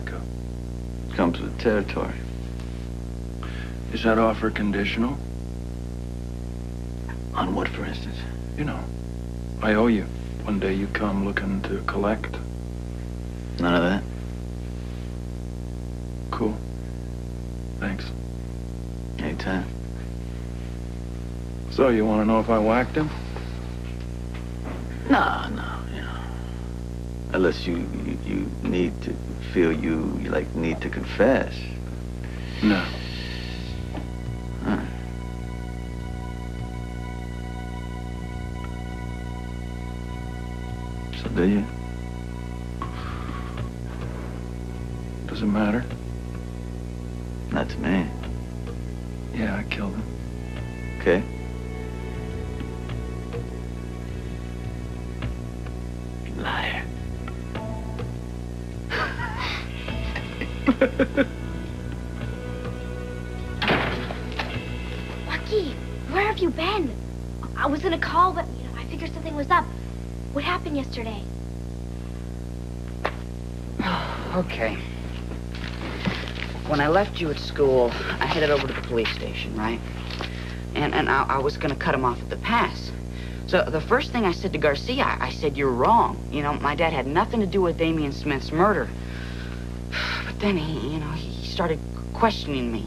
tobacco. Comes with the territory. Is that offer conditional? On what, for instance? You know, I owe you. One day you come looking to collect. None of that. Cool. Thanks. Anytime. So, you want to know if I whacked him? No, you know. Unless you need to feel you like need to confess. No. Huh. So do you? Does it matter? Not to me. Yeah, I killed him. Okay. Liar. Lucky, where have you been? I was gonna call, but, you know, I figured something was up. What happened yesterday? Okay. When I left you at school, I headed over to the police station, right? And I was gonna cut him off at the pass. So the first thing I said to Garcia, I said, you're wrong. You know, my dad had nothing to do with Damian Smith's murder. But then he started questioning me.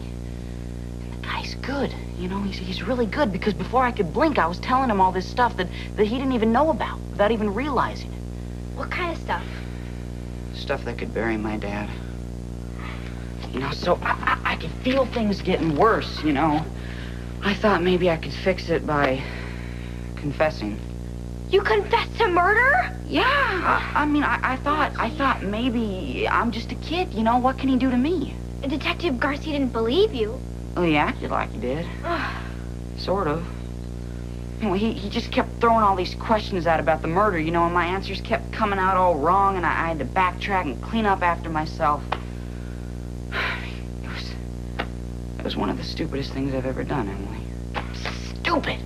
And the guy's good, you know, he's really good, because before I could blink, I was telling him all this stuff that he didn't even know about, without even realizing it. What kind of stuff? Stuff that could bury my dad. You know, so I could feel things getting worse, you know. I thought maybe I could fix it by confessing. You confessed to murder? Yeah, I mean, I thought maybe I'm just a kid, you know, what can he do to me? Detective Garcia didn't believe you. Well, he acted like he did. Sort of. Anyway, he just kept throwing all these questions out about the murder, you know, and my answers kept coming out all wrong, and I had to backtrack and clean up after myself. It was one of the stupidest things I've ever done, Emily. Stupid!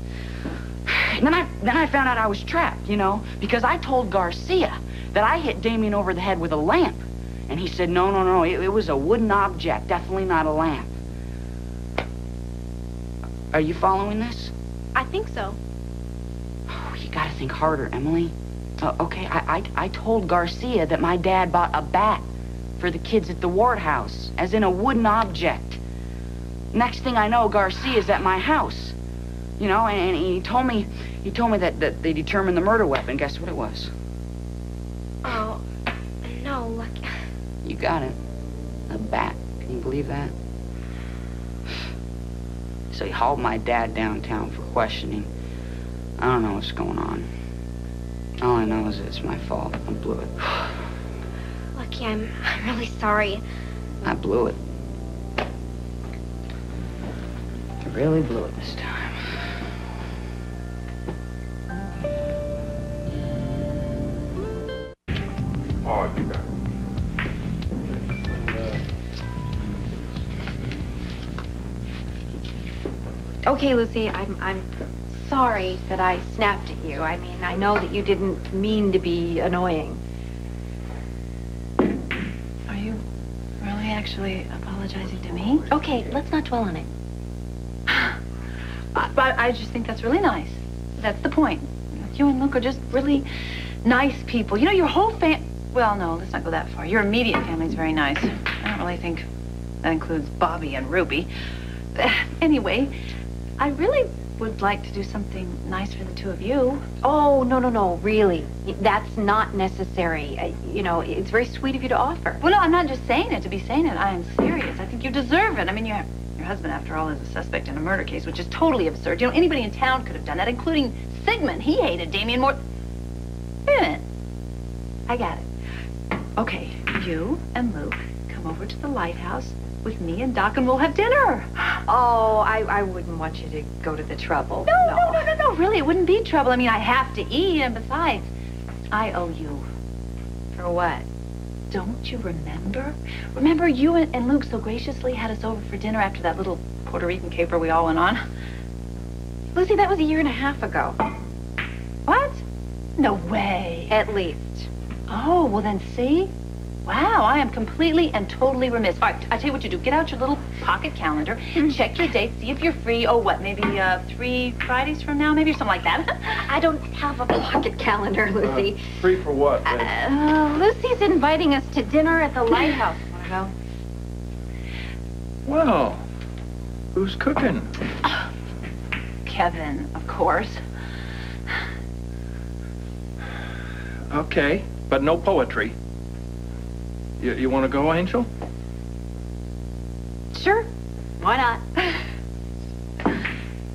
And then I found out I was trapped, you know, because I told Garcia that I hit Damian over the head with a lamp. And he said, no, it was a wooden object, definitely not a lamp. Are you following this? I think so. Oh, you gotta think harder, Emily. Okay, I told Garcia that my dad bought a bat for the kids at the Ward house, as in a wooden object. Next thing I know, Garcia's at my house. You know, and he told me that they determined the murder weapon. Guess what it was? Oh, no, Lucky. You got it. A bat. Can you believe that? So he hauled my dad downtown for questioning. I don't know what's going on. All I know is it's my fault. I blew it. Lucky, I'm really sorry. I blew it. I really blew it this time. Oh, I do that. Okay, Lucy, I'm sorry that I snapped at you. I mean, I know that you didn't mean to be annoying. Are you really actually apologizing to me? Okay, let's not dwell on it. I just think that's really nice. That's the point. You and Luke are just really nice people. You know, your whole well, no, let's not go that far. Your immediate family's very nice. I don't really think that includes Bobby and Ruby. Anyway, I really would like to do something nice for the two of you. Oh, no, really. That's not necessary. You know, it's very sweet of you to offer. Well, no, I'm not just saying it to be saying it. I am serious. I think you deserve it. I mean, your husband, after all, is a suspect in a murder case, which is totally absurd. You know, anybody in town could have done that, including Sigmund. He hated Damian more... Wait a minute. I got it. Okay, you and Luke come over to the lighthouse with me and Doc, and we'll have dinner. Oh, I wouldn't want you to go to the trouble. No, really, it wouldn't be trouble. I mean, I have to eat, and besides, I owe you. For what? Don't you remember? Remember you and Luke so graciously had us over for dinner after that little Puerto Rican caper we all went on? Lucy, that was 1.5 years ago. What? No way. At least. Oh, well then see? Wow, I am completely and totally remiss. All right, I tell you what you do. Get out your little pocket calendar, check your dates, see if you're free. Oh, what, maybe 3 Fridays from now, maybe, or something like that? I don't have a pocket calendar, Lucy. Free for what, babe? Lucy's inviting us to dinner at the Lighthouse. Want to go? Well, who's cooking? Kevin, of course. Okay, but no poetry. You want to go, Angel? Sure. Why not?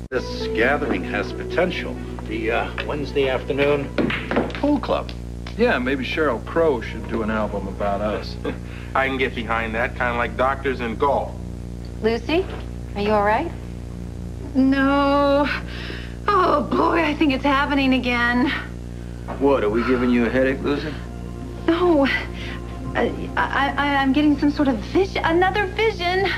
This gathering has potential. The Wednesday afternoon pool club. Yeah, maybe Sheryl Crow should do an album about us. I can get behind that, kind of like doctors in golf. Lucy, are you all right? No. Oh, boy, I think it's happening again. What, are we giving you a headache, Lucy? No. I'm getting some sort of vision, another vision.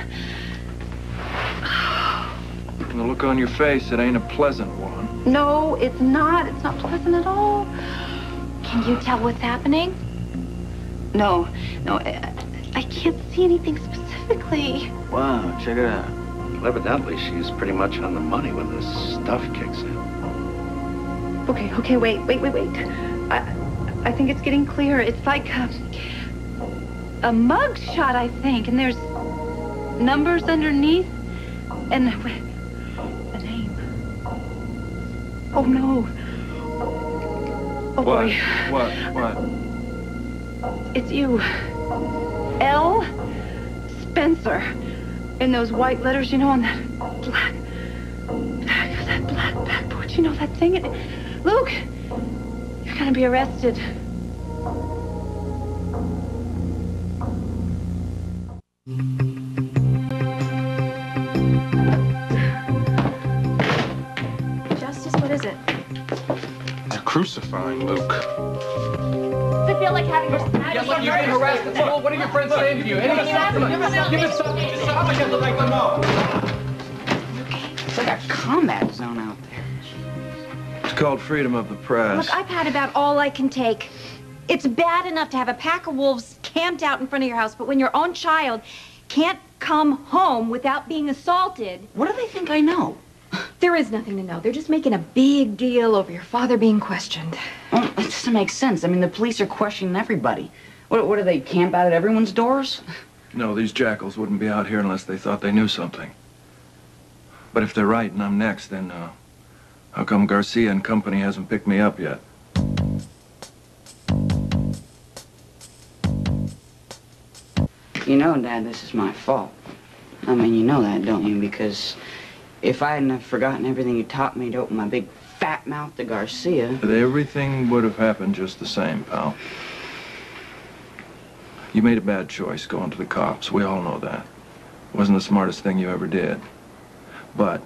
The look on your face, it ain't a pleasant one. No, it's not. It's not pleasant at all. Can you tell what's happening? No, I can't see anything specifically. Wow, check it out. Well, evidently, she's pretty much on the money when this stuff kicks in. Okay, wait. I think it's getting clearer. It's like a mug shot, I think, and there's numbers underneath, and a name. Oh, no. Oh, boy. What? It's you. L. Spencer. In those white letters, you know, on that black backboard. You know that thing? Luke, you're gonna be arrested. Justice, what is it? They're crucifying Luke. Does it feel like having your Yeah, look, you're being harassed at school. What are your friends saying to you? Give us something. Just how much I'd like to know. It's like a combat zone out there. It's called freedom of the press. Look, I've had about all I can take. It's bad enough to have a pack of wolves camped out in front of your house, but when your own child can't come home without being assaulted... What do they think I know? There is nothing to know. They're just making a big deal over your father being questioned. Well, it doesn't make sense. I mean, the police are questioning everybody. What do they camp out at everyone's doors? No, these jackals wouldn't be out here unless they thought they knew something. But if they're right and I'm next, then how come Garcia and company hasn't picked me up yet? You know, Dad, this is my fault. I mean, you know that, don't you? Because if I hadn't have forgotten everything you taught me to open my big fat mouth to Garcia... Everything would have happened just the same, pal. You made a bad choice going to the cops. We all know that. It wasn't the smartest thing you ever did. But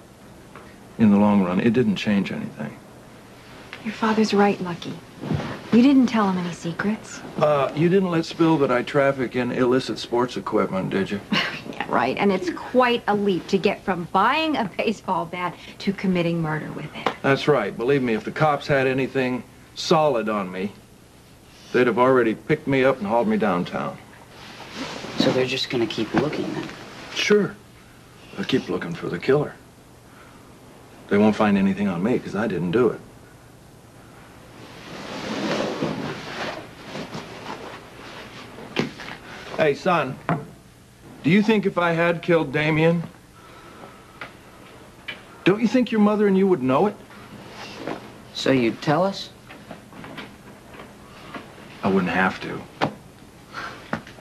in the long run, it didn't change anything. Your father's right, Lucky. You didn't tell him any secrets. You didn't let spill that I traffic in illicit sports equipment, did you? Yeah, right. And it's quite a leap to get from buying a baseball bat to committing murder with it. That's right. Believe me, if the cops had anything solid on me, they'd have already picked me up and hauled me downtown. So they're just gonna keep looking then? Sure. They'll keep looking for the killer. They won't find anything on me because I didn't do it. Hey, son, do you think if I had killed Damien, don't you think your mother and you would know it? So you'd tell us? I wouldn't have to.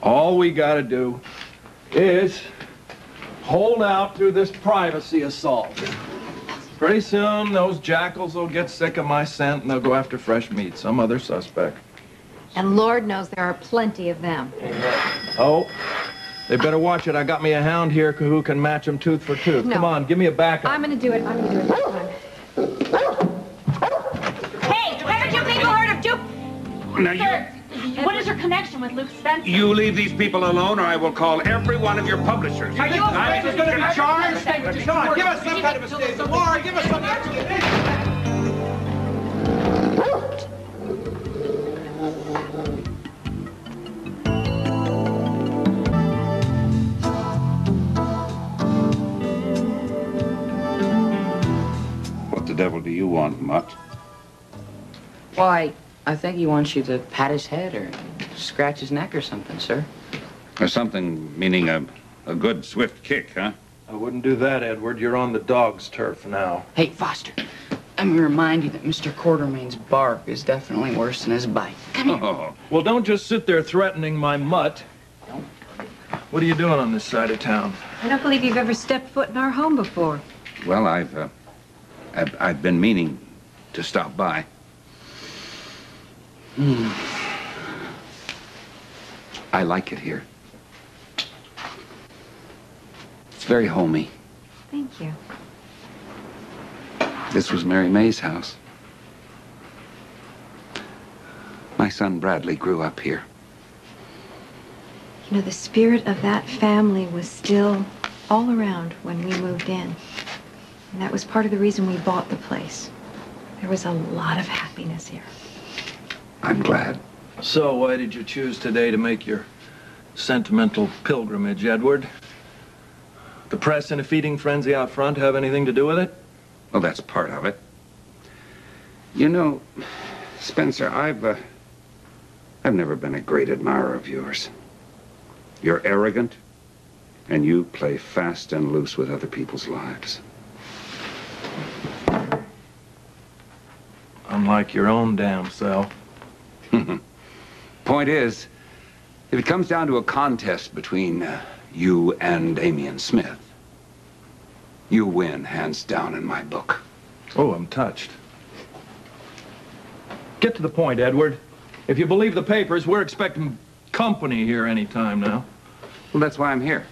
All we gotta do is hold out through this privacy assault. Pretty soon, those jackals will get sick of my scent and they'll go after fresh meat, some other suspect. And Lord knows there are plenty of them. Oh, they better watch it. I got me a hound here who can match them tooth for tooth. No. Come on, give me a backup. I'm gonna do it. I'm gonna do it this time. Hey, haven't you people heard of Duke? Now, Sir, what is your connection with Luke Spencer? you leave these people alone, or I will call every one of your publishers. Are you I'm afraid going to be charged. Come on, give us some kind of a statement. Laura, give us some explanation. want, Mutt? Why, I think he wants you to pat his head or scratch his neck or something, sir. Or something meaning a good, swift kick, huh? I wouldn't do that, Edward. You're on the dog's turf now. Hey, Foster, let me remind you that Mr. Quartermain's bark is definitely worse than his bite. Come here. Oh. Well, don't just sit there threatening my mutt. What are you doing on this side of town? I don't believe you've ever stepped foot in our home before. Well, I've been meaning to stop by. I like it here. It's very homey. Thank you. This was Mary May's house. My son Bradley grew up here. You know, the spirit of that family was still all around when we moved in. And that was part of the reason we bought the place. There was a lot of happiness here. I'm glad. So, why did you choose today to make your sentimental pilgrimage, Edward? The press in a feeding frenzy out front have anything to do with it? Well, that's part of it. You know, Spencer, I've never been a great admirer of yours. You're arrogant, and you play fast and loose with other people's lives. Unlike your own damn self. Point is, if it comes down to a contest between you and Damian Smith, you win, hands down, in my book. Oh, I'm touched. Get to the point, Edward. If you believe the papers, we're expecting company here any time now. Well, that's why I'm here.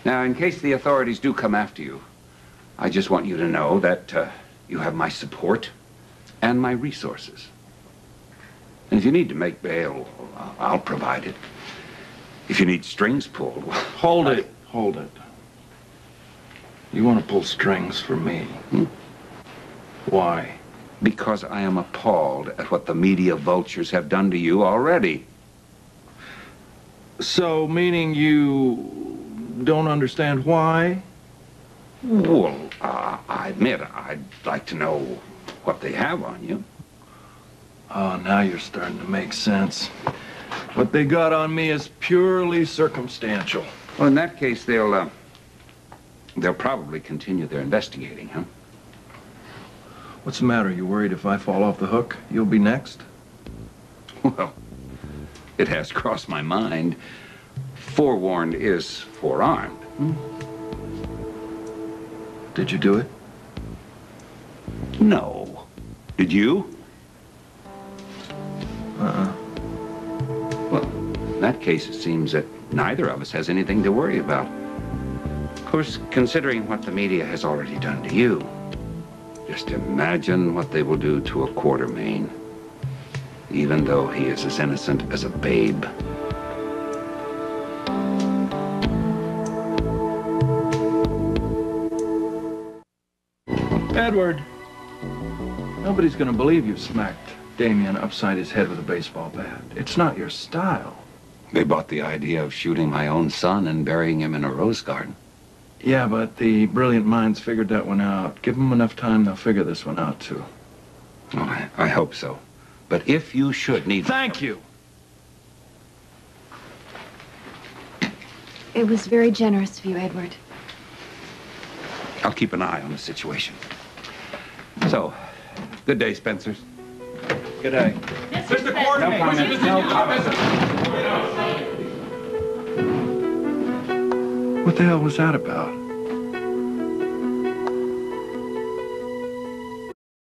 Now, in case the authorities do come after you, I just want you to know that you have my support and my resources. And if you need to make bail, I'll provide it. If you need strings pulled, well, Hold it. You want to pull strings for me? Why? Because I am appalled at what the media vultures have done to you already. So, meaning you don't understand why? Well, I admit I'd like to know what they have on you. Oh, now you're starting to make sense. What they got on me is purely circumstantial. Well, in that case, they'll probably continue their investigating, huh? What's the matter? You worried if I fall off the hook, you'll be next? Well, it has crossed my mind. Forewarned is forearmed. Did you do it? No. Did you? Well, in that case, it seems that neither of us has anything to worry about. Of course, considering what the media has already done to you, just imagine what they will do to a Quartermain, even though he is as innocent as a babe. Edward, nobody's gonna believe you smacked Damian upside his head with a baseball bat. It's not your style. They bought the idea of shooting my own son and burying him in a rose garden. Yeah, but the brilliant minds figured that one out. Give them enough time, they'll figure this one out, too. Oh, I hope so. But if you should need... Thank you! It was very generous of you, Edward. I'll keep an eye on the situation. So, good day, Spencers. Good day. Mr. Quartermain. No comment. What the hell was that about?